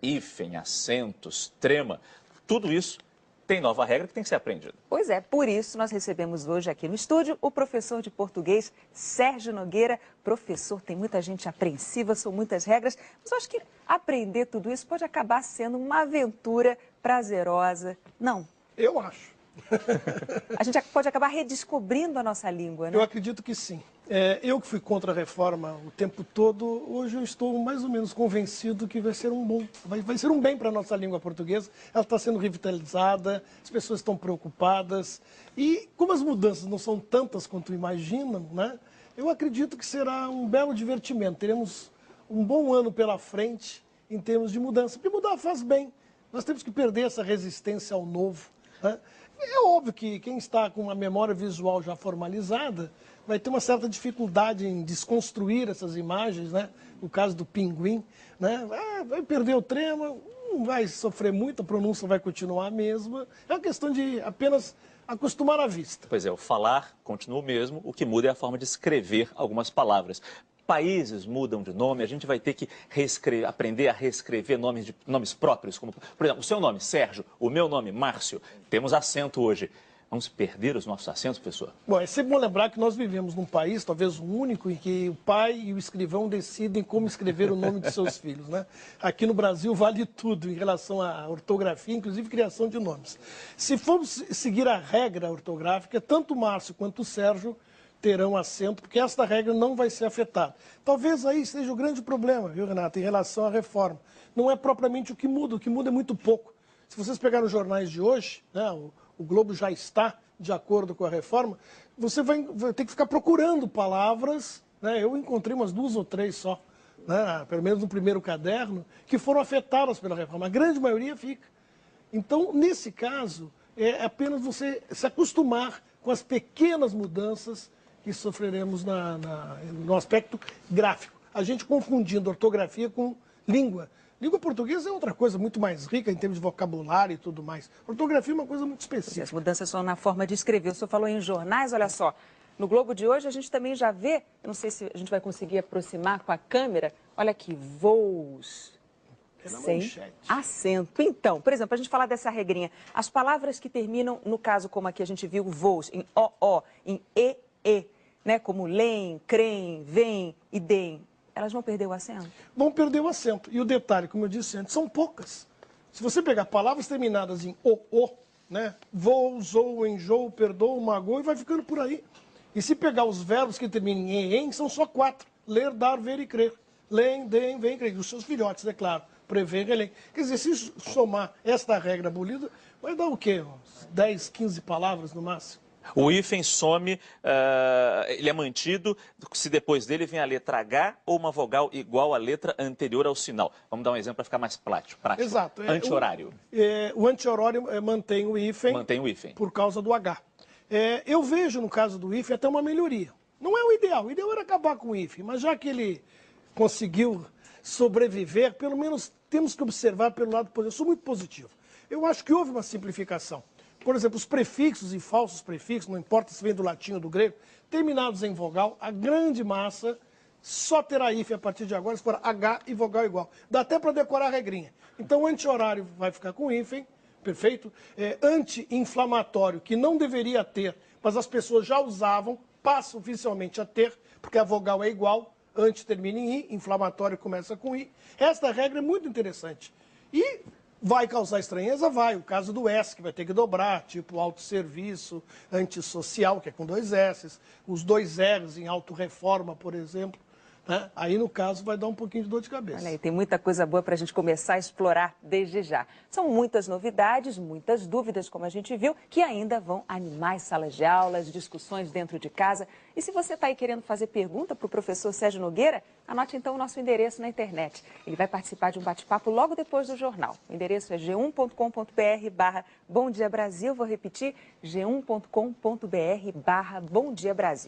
hífen, acentos, trema, tudo isso tem nova regra que tem que ser aprendida. Pois é, por isso nós recebemos hoje aqui no estúdio o professor de português Sérgio Nogueira. Professor, tem muita gente apreensiva, são muitas regras, mas eu acho que aprender tudo isso pode acabar sendo uma aventura prazerosa. Não. Eu acho. A gente pode acabar redescobrindo a nossa língua, né? Eu acredito que sim. Eu que fui contra a reforma o tempo todo, hoje eu estou mais ou menos convencido que vai ser vai ser um bem para a nossa língua portuguesa. Ela está sendo revitalizada, as pessoas estão preocupadas. E como as mudanças não são tantas quanto imaginam, né? Eu acredito que será um belo divertimento. Teremos um bom ano pela frente em termos de mudança. Porque mudar faz bem. Nós temos que perder essa resistência ao novo, né? É óbvio que quem está com uma memória visual já formalizada vai ter uma certa dificuldade em desconstruir essas imagens, né? O caso do pinguim, né? Vai perder o trema, não vai sofrer muito, a pronúncia vai continuar a mesma. É uma questão de apenas acostumar a vista. Pois é, o falar continua o mesmo, o que muda é a forma de escrever algumas palavras. Países mudam de nome, a gente vai ter que aprender a reescrever nomes próprios, como, por exemplo, o seu nome, Sérgio, o meu nome, Márcio. Temos acento hoje. Vamos perder os nossos acentos, professor? Bom, é sempre bom lembrar que nós vivemos num país, talvez o único, em que o pai e o escrivão decidem como escrever o nome de seus filhos, né? Aqui no Brasil vale tudo em relação à ortografia, inclusive criação de nomes. Se formos seguir a regra ortográfica, tanto o Márcio quanto o Sérgio terão acento, porque esta regra não vai ser afetada. Talvez aí seja o grande problema, viu, Renato, em relação à reforma. Não é propriamente o que muda é muito pouco. Se vocês pegarem os jornais de hoje, né, o Globo já está de acordo com a reforma, você vai ter que ficar procurando palavras, né, eu encontrei umas 2 ou 3 só, né, pelo menos no primeiro caderno, que foram afetadas pela reforma. A grande maioria fica. Então, nesse caso, é apenas você se acostumar com as pequenas mudanças que sofreremos no aspecto gráfico. A gente confundindo ortografia com língua. Língua portuguesa é outra coisa muito mais rica em termos de vocabulário e tudo mais. Ortografia é uma coisa muito específica. As mudanças são na forma de escrever. O senhor falou em jornais, olha só. No Globo de hoje a gente também já vê, eu não sei se a gente vai conseguir aproximar com a câmera, olha aqui, voos sem acento. Então, por exemplo, a gente falar dessa regrinha, as palavras que terminam, no caso como aqui a gente viu, voos, em OO, em EE, né, como leem, creem, vêm e deem, elas vão perder o acento? Vão perder o acento. E o detalhe, como eu disse antes, são poucas. Se você pegar palavras terminadas em o, né, vou, zou, enjoo, perdoo, magoou, e vai ficando por aí. E se pegar os verbos que terminam em em, são só 4. Ler, dar, ver e crer. Leem, deem, vêm, creem. Os seus filhotes, é claro. Prever, relém. Quer dizer, se somar esta regra abolida, vai dar o quê? Uns 10, 15 palavras no máximo. O hífen some, ele é mantido se depois dele vem a letra H ou uma vogal igual à letra anterior ao sinal. Vamos dar um exemplo para ficar mais prático. Exato. Anti-horário. O anti-horário mantém o hífen. Mantém o hífen. Por causa do H. Eu vejo, no caso do hífen, até uma melhoria. Não é o ideal. O ideal era acabar com o hífen. Mas já que ele conseguiu sobreviver, pelo menos temos que observar pelo lado positivo. Eu sou muito positivo. Eu acho que houve uma simplificação. Por exemplo, os prefixos e falsos prefixos, não importa se vem do latim ou do grego, terminados em vogal, a grande massa só terá hífen a partir de agora, se for H e vogal igual. Dá até para decorar a regrinha. Então, o anti-horário vai ficar com hífen, perfeito. Anti-inflamatório, que não deveria ter, mas as pessoas já usavam, passa oficialmente a ter, porque a vogal é igual, anti termina em I, inflamatório começa com I. Esta regra é muito interessante. E vai causar estranheza? Vai. O caso do S, que vai ter que dobrar, tipo autosserviço, antissocial, que é com 2 S, os 2 R's em autorreforma, por exemplo. Né? Aí, no caso, vai dar um pouquinho de dor de cabeça. Olha aí, tem muita coisa boa para a gente começar a explorar desde já. São muitas novidades, muitas dúvidas, como a gente viu, que ainda vão animar as salas de aulas, discussões dentro de casa. E se você está aí querendo fazer pergunta para o professor Sérgio Nogueira, anote então o nosso endereço na internet. Ele vai participar de um bate-papo logo depois do jornal. O endereço é g1.com.br/Bom Dia Brasil. Vou repetir, g1.com.br/Bom Dia Brasil.